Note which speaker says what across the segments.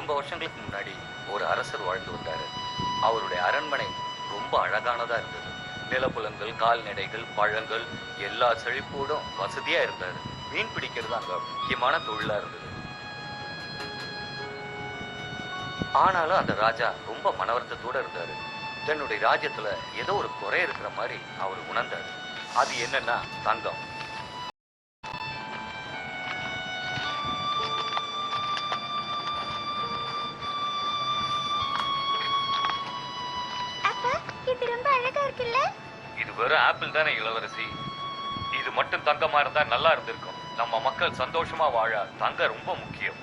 Speaker 1: ரொம்ப வருஷங்களுக்கு முன்னாடி ஒரு அரசர் வாழ்ந்து வந்தாரு. அவருடைய அரண்மனை ரொம்ப அழகானதா இருந்தது. நிலப்புலங்கள், கால்நடைகள், பழங்கள் எல்லா செழிப்போடும் வசதியா இருந்தாரு. மீன் பிடிக்கிறது அங்க முக்கியமான தொழிலா இருந்தது. ஆனாலும் அந்த ராஜா ரொம்ப மனவருத்தத்தோட இருந்தாரு. தன்னுடைய ராஜ்யத்துல ஏதோ ஒரு குறை இருக்கிற மாதிரி அவர் உணர்ந்தாரு. அது என்னன்னா தங்கம். இது வெறும் ஆப்பிள் தானே இளவரசி. இது மட்டும் தங்கமா இருந்தா நல்லா இருந்திருக்கும். நம்ம மக்கள் சந்தோஷமா வாழ தங்கம் ரொம்ப முக்கியம்.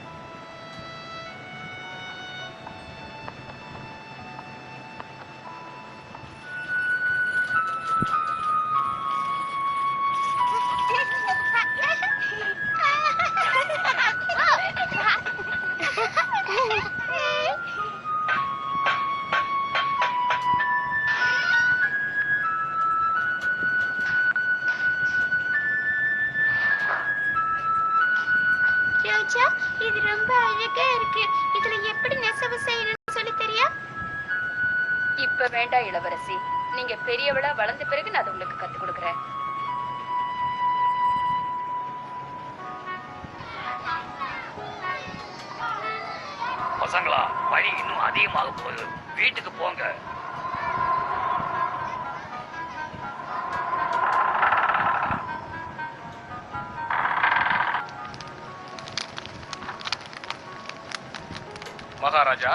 Speaker 2: இது ரொம்ப அழகா இருக்கு. இதுல எப்படி நெசவு செய்யணும்னு சொல்லி தெரியா?
Speaker 3: இப்ப வேண்டாம் இளவரசி. நீங்க பெரியவளா வளர்ந்த பிறகு நான் உங்களுக்கு கத்து கொடுக்கறேன்.
Speaker 1: பசங்களா, வழி இன்னும் அதிகமாக போகுது. வீட்டுக்கு போங்க.
Speaker 4: மகாராஜா,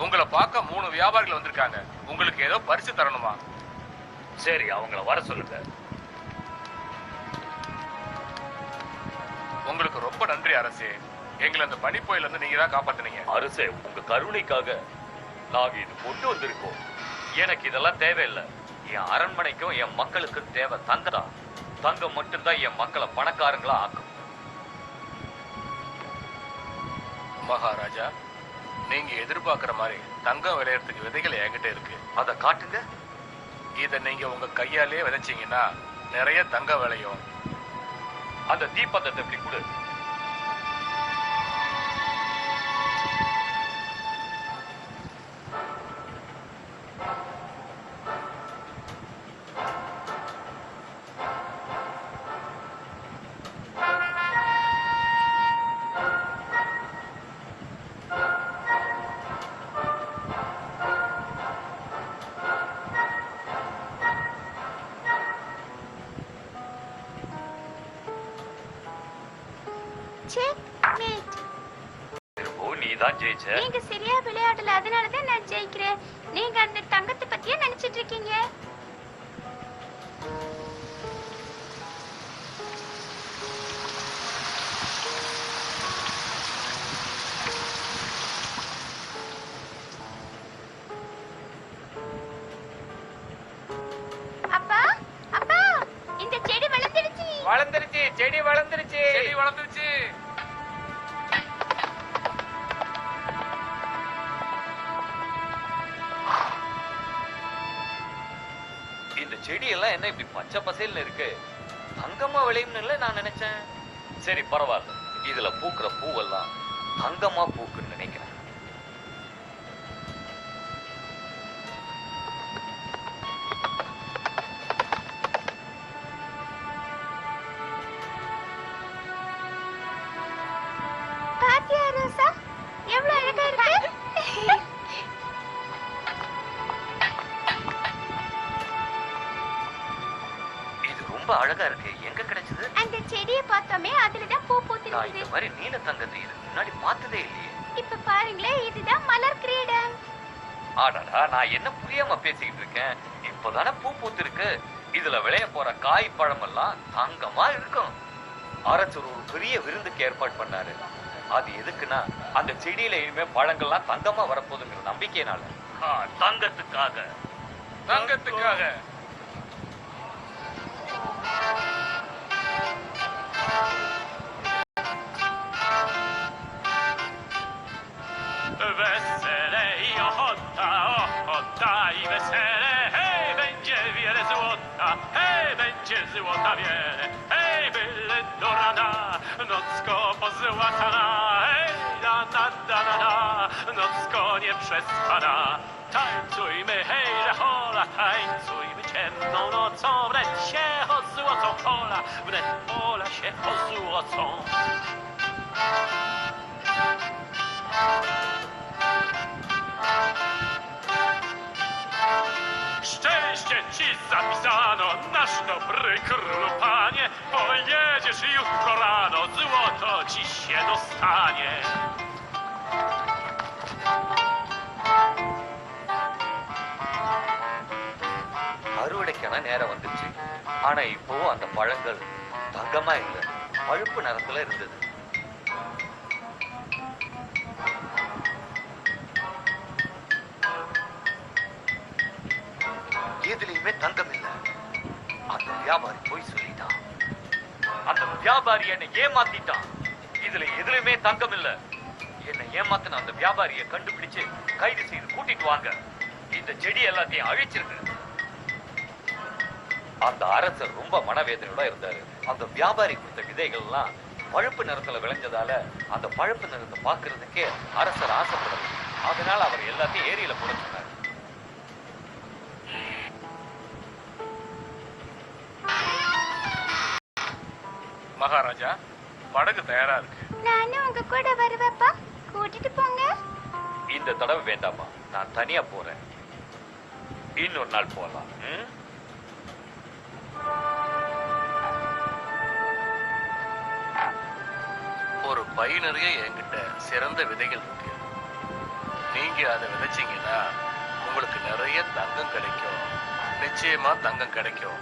Speaker 4: உங்களை பார்க்க 3 வியாபாரிகள் வந்திருக்காங்க. உங்களுக்கு ஏதோ பரிசு தரணுமா?
Speaker 1: சரி, அவங்கள வர சொல்லுங்க.
Speaker 4: உங்களுக்கு ரொம்ப நன்றி அரசே. எங்களை அந்த பனிப்புயல இருந்து நீங்க தான் காப்பாத்தினீங்க.
Speaker 1: அரசே, உங்க கருணைக்காக நாங்க இது கொண்டு வந்திருக்கோம். எனக்கு இதெல்லாம் தேவையில்லை. என் அரண்மனைக்கும் என் மக்களுக்கும் தேவை தங்கம். தங்கம் மட்டும்தான் என் மக்களை பணக்காரங்களா ஆக்கும்.
Speaker 4: மகாராஜா, நீங்க எதிர்பார்க்கிற மாதிரி தங்கம் விளையறதுக்கு விதைகள் என்கிட்ட இருக்கு.
Speaker 1: அதை காட்டுங்க.
Speaker 4: இதை நீங்க உங்க கையாலே விதைச்சீங்கன்னா நிறைய தங்கம் விளையும்.
Speaker 1: அந்த தீப்பந்தத்தை எப்படி கொடு. நீதான் ஜெயிச்ச.
Speaker 2: நீங்க சரியா விளையாடல, அதனாலதான் நான் ஜெயிக்கிறேன். நீங்க அந்த தங்கத்தை பத்தியே நினைச்சிட்டு இருக்கீங்க. அப்பா, அப்பா, இந்த செடி வளர்ந்துருச்சு.
Speaker 4: வளர்ந்துருச்சு, செடி வளர்ந்துருச்சு, செடி வளர்ந்துருச்சு.
Speaker 1: இந்த செடி எல்லாம் என்ன இப்படி பச்சை பசேல்னு இருக்கு? தங்கமா விளையும்னு நான் நினைச்சேன். சரி, பரவாயில்ல. இதுல பூக்குற பூவெல்லாம் தங்கமா பூக்குன்னு நினைக்கிறேன்.
Speaker 2: பாத்தியா ரோசா, எவ்வளவு அழகா இருக்கு.
Speaker 1: ரொம்ப அழகா இருக்கு. எங்க கிடைச்சது?
Speaker 2: அந்த செடியை பார்த்தோமே, அதுலதான் பூ பூத்திருக்கு.
Speaker 1: நான் இந்த மாதிரி நீல தங்கத்தை இதுக்கு முன்னாடி பார்த்ததே இல்லையே.
Speaker 2: இப்ப பாருங்களேன், இதுதான் மலர் கிரீடம்.
Speaker 1: ஆடாடா, நான் என்ன புரியாம பேசிக்கிட்டு இருக்கேன். இப்பதானே பூ பூத்திருக்கு. இதுல விளைய போற காய் பழம் எல்லாம் தங்கமா இருக்கும். அரசர் ஒரு பெரிய விருந்துக்கு ஏற்பாடு பண்ணாரு. அது எதுக்குன்னா, அந்த செடியில இனிமே பழங்கள்லாம் தங்கமா வரப்போகுதுங்கிற நம்பிக்கையினால. தங்கத்துக்காக.
Speaker 4: தங்கத்துக்காக.
Speaker 5: Złota wiele, hej, byle do rana, noc ko pozłacana, hej, da, da, da, da, da, ludzko nie przespana. Tańcujmy, hej, że hola, tańcujmy ciemną nocą, wnet się o złotą pola, wnet pola się o złotą. Szczęście ci zapisano, nasz dobry królu panie, pojedziesz jutro rano, złoto ci się dostanie.
Speaker 1: அறுவடைக்கான நேரம் வந்துச்சு. ஆனா இப்போ அந்த பழங்கள் தங்கமா இல்ல, பழுப்பு நிறத்துல இருந்தது. எதுலயுமே தங்கம் இல்ல. அந்த வியாபாரி போய் சொல்லிட்டான். அந்த வியாபாரி என்னை ஏமாத்திட்டான். இதுல எதுலயுமே தங்கம் இல்ல. என்னை ஏமாத்தின அந்த வியாபாரியை கண்டுபிடிச்சு கைது செய்து கூட்டிட்டு வாங்க. இந்த செடி எல்லாத்தையும் அழிச்சிருக்கு. அந்த அரசர் ரொம்ப மனவேதனையோட இருந்தாரு. அந்த வியாபாரி கொடுத்த விதைகள் எல்லாம் பழுப்பு நிறத்துல விளைஞ்சதால அந்த பழுப்பு நிறத்தை பாக்குறதுக்கே அரசர் ஆசைப்படல. அதனால அவர் எல்லாத்தையும் ஏரியில போட சொன்னார்.
Speaker 4: மகாராஜா, படகு தயாரா இருக்கு.
Speaker 2: நானும் உங்க கூட வருவேப்பா, கூட்டிட்டு போங்க.
Speaker 1: இந்த தடவை வேண்டாமா, நான் தனியா போறேன். இன்னொரு நாள் போகலாம்.
Speaker 4: ஒரு பை நிறைய என்கிட்ட சிறந்த விதைகள் இருக்கு. நீங்க அதை விதைச்சீங்கன்னா உங்களுக்கு நிறைய தங்கம் கிடைக்கும். நிச்சயமா தங்கம் கிடைக்கும்.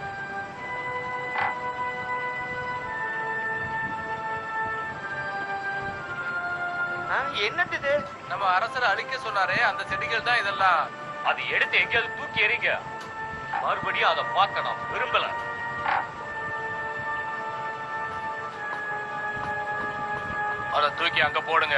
Speaker 1: என்னது இது?
Speaker 4: நம்ம அரசர் அழிக்க சொன்னாரே, அந்த செடிகள் தான் இதெல்லாம்.
Speaker 1: அது எடுத்து எங்கேயாவது தூக்கி எறிங்க. மறுபடியும் அதை பார்க்க நான் விரும்பல.
Speaker 4: அதை தூக்கி அங்க போடுங்க.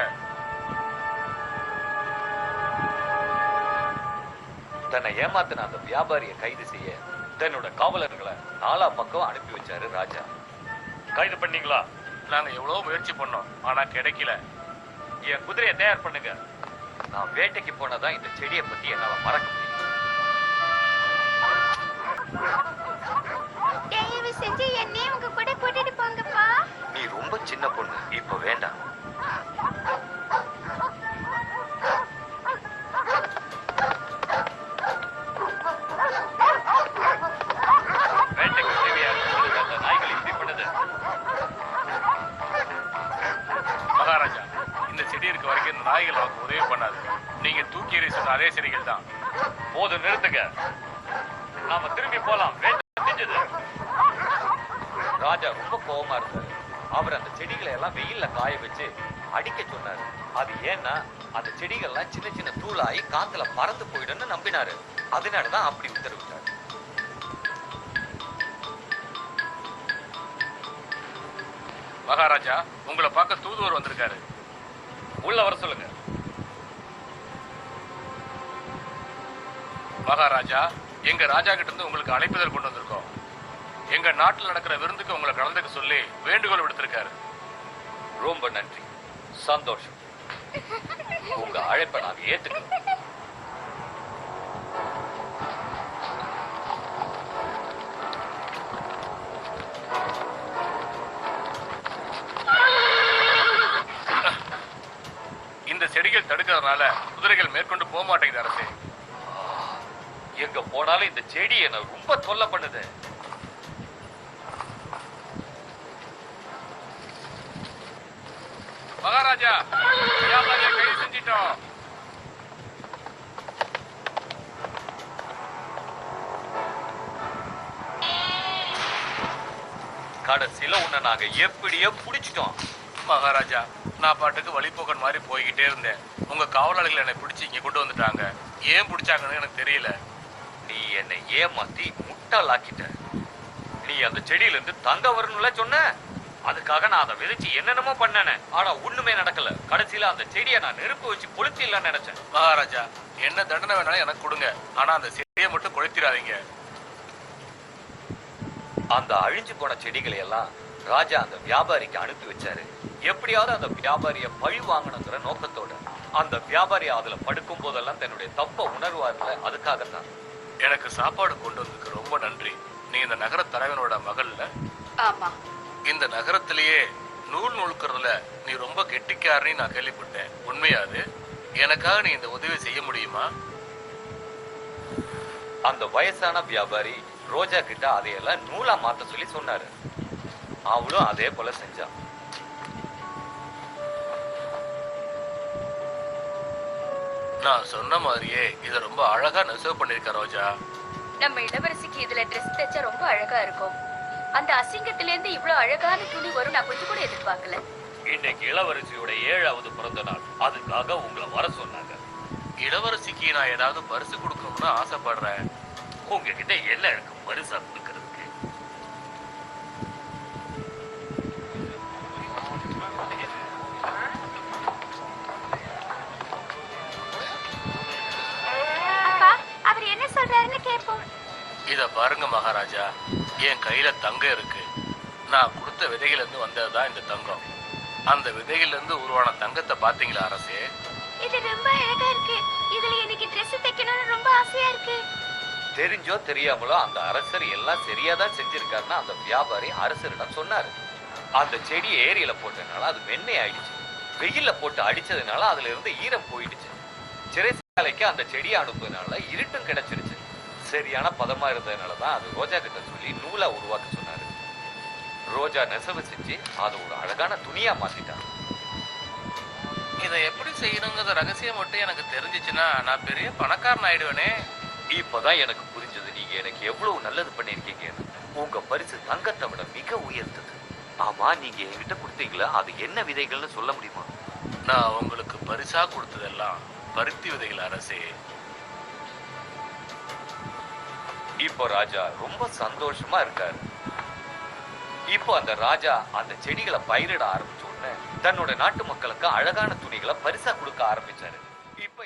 Speaker 1: தன்னை ஏமாத்தின அந்த வியாபாரியை கைது செய்ய தன்னோட காவலர்களை நாலா பக்கம் அனுப்பி வச்சாரு ராஜா. கைது பண்ணீங்களா?
Speaker 4: நாங்க எவ்வளவு முயற்சி பண்ணோம், ஆனா கிடைக்கல.
Speaker 1: என் குதிரையை தயார் பண்ணுங்க. நான் வேட்டைக்கு போனதான் இந்த செடியை பத்தி என்னால மறக்க முடியும்.
Speaker 2: தயவு செஞ்சு என்னையும் உங்க கூட கூட்டிட்டு போங்கப்பா.
Speaker 1: நீ ரொம்ப சின்ன பொண்ணு, இப்ப வேண்டாம். வேட்டைக்கு தேவையான அந்த நாய்கள் இப்படி பண்ணுது.
Speaker 4: மகாராஜா, இந்த செடி இருக்க வரைக்கும் இந்த நாய்கள் நமக்கு உதவி பண்ணாது. நீங்க தூக்கி எறி சொன்ன அதே செடிகள் தான்.
Speaker 1: போதும், நிறுத்துங்க. நாம திரும்பி போலாம். வேட்டை செஞ்சது. ராஜா ரொம்ப கோபமா இருந்தாரு. அவர் அந்த செடிகளை எல்லாம் வெயில்ல காய வச்சு அடிக்க சொன்னாரு. அது ஏன்னா அந்த செடிகள்லாம் சின்ன சின்ன தூளாகி காத்துல பறந்து போயிடும்னு நம்பினாரு. அதனாலதான் அப்படி உத்தரவிட்டாரு.
Speaker 4: மகாராஜா, உங்களை பார்க்க தூதுவர் வந்திருக்காரு.
Speaker 1: உள்ள வர சொல்லுங்க.
Speaker 4: மகாராஜா, எங்க ராஜா கிட்ட இருந்து உங்களுக்கு அழைப்புதல் கொண்டு வந்திருக்கோம். எங்க நாட்டில் நடக்கிற விருந்துக்கு உங்களை கலந்துக்க சொல்லி வேண்டுகோள் விடுத்திருக்காரு.
Speaker 1: ரொம்ப நன்றி, சந்தோஷம். உங்க அழைப்பை நாங்க ஏத்துக்கிறோம்.
Speaker 4: இந்த செடிகள் தடுக்கிறதுனால குதிரைகள் மேற்கொண்டு போக மாட்டேங்குது அரசே.
Speaker 1: எங்க போனாலும் இந்த செடி என்ன ரொம்ப தொல்லை பண்ணுது.
Speaker 4: மகாராஜா, வியாபாரியை கைது செஞ்சிட்டோம்.
Speaker 1: கடைசியில உன்னை நாங்க எப்படியோ புடிச்சிட்டோம்.
Speaker 4: மகாராஜா, நான் பாட்டுக்கு வழிபோக்கன் மாதிரி போய்கிட்டே இருந்தேன். உங்க காவலாளிகள் என்னை பிடிச்சி இங்க கொண்டு வந்துட்டாங்க. ஏன் பிடிச்சாங்கன்னு எனக்கு தெரியல.
Speaker 1: நீ என்னை ஏமாத்தி முட்டாளாக்கிட்ட. நீ அந்த செடியில இருந்து தங்க வரணும்ல சொன்ன. அதுக்காக நான் அதை விதைச்சு என்னென்னமோ பண்ணேன். ஆனா ஒண்ணுமே நடக்கல. கடைசியில அந்த செடியை நான் நெருப்பு வச்சு கொளுத்திடலாம்னு நினைச்சேன்.
Speaker 4: மகாராஜா, என்ன தண்டனை வேணாலும் எனக்கு கொடுங்க. ஆனா அந்த செடியை மட்டும் கொளுத்திடாதீங்க.
Speaker 1: அந்த அழிஞ்சு போன செடிகளை எல்லாம் ராஜா அந்த வியாபாரிக்கு அனுப்பி வச்சாரு. எப்படியாவது அந்த வியாபாரிய பழி வாங்கணுங்கிற நோக்கத்தோட. அந்த வியாபாரி அதுல படுக்கும் போதெல்லாம் தன்னுடைய தப்ப உணர்வார்ல, அதுக்காகத்தான்.
Speaker 4: எனக்கு சாப்பாடு கொண்டு வந்ததுக்கு ரொம்ப நன்றி. நீ இந்த நகர தலைவனோட மகள்ல?
Speaker 3: ஆமா.
Speaker 4: இந்த நகரத்திலேயே நூல் நூல்கிறதுல நீ ரொம்ப கெட்டிக்காரன்னு நான் கேள்விப்பட்டேன். உண்மையாது? எனக்காக நீ இந்த உதவி செய்ய முடியுமா?
Speaker 1: அந்த வயசான வியாபாரி ரோஜா கிட்ட அதையெல்லாம் நூலா மாத்த சொல்லி சொன்னாரு. அவளும் அதே போல செஞ்சான்.
Speaker 4: நான் சொன்ன மாதிரியே இதை ரொம்ப அழகா நெசவு பண்ணிருக்க ரோஜா.
Speaker 3: நம்ம இளவரசிக்கு இதுல ட்ரெஸ் தைச்சா ரொம்ப அழகா இருக்கும். அந்த அசிங்கத்துல இருந்து இவ்வளவு அழகான துணி வரும் நான் கொஞ்சம் கூட எதிர்பார்க்கல.
Speaker 5: இன்னைக்கு இளவரசியோட 7வது பிறந்த நாள், அதுக்காக உங்களை வர சொன்னாங்க.
Speaker 4: இளவரசிக்கு நான் ஏதாவது பரிசு கொடுக்கணும்னு ஆசைப்படுறேன்.
Speaker 5: உங்ககிட்ட என்ன எனக்கு பரிசா கொடுக்கறதுக்கு?
Speaker 2: அப்பா, அவர் என்ன சொல்றாருன்னு கேட்போம்.
Speaker 4: இத பாருங்க மகாராஜா, என் கையில தங்கம் இருக்கு. நான் கொடுத்த விதையில இருந்து வந்ததுதான் இந்த தங்கம். அந்த விதையில இருந்து உருவான தங்கத்தை பாத்தீங்களா அரசே?
Speaker 2: இது ரொம்ப அழகா இருக்கு. இதுல எனக்கு ட்ரெஸ் தைக்கணும்னு ரொம்ப ஆசையா இருக்கு.
Speaker 1: தெரிஞ்சோ தெரியாமலோ அந்த அரசர் எல்லாம் சரியாதான் செஞ்சிருக்காருன்னு அந்த வியாபாரி அரசரிடம் சொன்னாரு. அந்த செடியை ஏரியில போட்டதுனால அது வெண்ணெய் ஆயிடுச்சு. வெயில்ல போட்டு அடிச்சதுனால அதுல இருந்து ஈரம் போயிடுச்சு. சிறைசாலைக்கு அந்த செடியை அனுப்புறதுனால இருட்டும் கிடைச்சிருச்சு. சரியான பதமா இருந்ததுனாலதான் அது ரோஜா கிட்ட சொல்லி நூலா உருவாக்க சொன்னாரு. ரோஜா நெசவு செஞ்சு அதை ஒரு அழகான துணியா மாத்திட்டான்.
Speaker 4: இதை எப்படி செய்யணுங்கிற ரகசியம் மட்டும் எனக்கு தெரிஞ்சிச்சுன்னா நான் பெரிய பணக்காரன் ஆயிடுவேனே.
Speaker 1: இப்பதான் எனக்கு புரிஞ்சது நீங்க எனக்கு எவ்வளவு நல்லது பண்ணிருக்கீங்கன்னு. உங்க பரிசு தங்கத்தை விட மிக உயர்ந்தது. ஆமா, நீங்க என்கிட்ட கொடுத்தீங்களா, அது என்ன விதைகள்னு சொல்ல முடியுமா?
Speaker 4: நான் உங்களுக்கு பரிசா கொடுத்ததெல்லாம் பருத்தி விதைகள் அரசே.
Speaker 1: இப்போ ராஜா ரொம்ப சந்தோஷமா இருக்காரு. இப்போ அந்த ராஜா அந்த செடிகளை பயிரிட ஆரம்பிச்ச உடனே தன்னோட நாட்டு மக்களுக்கு அழகான துணிகளை பரிசா கொடுக்க ஆரம்பிச்சாரு. இப்ப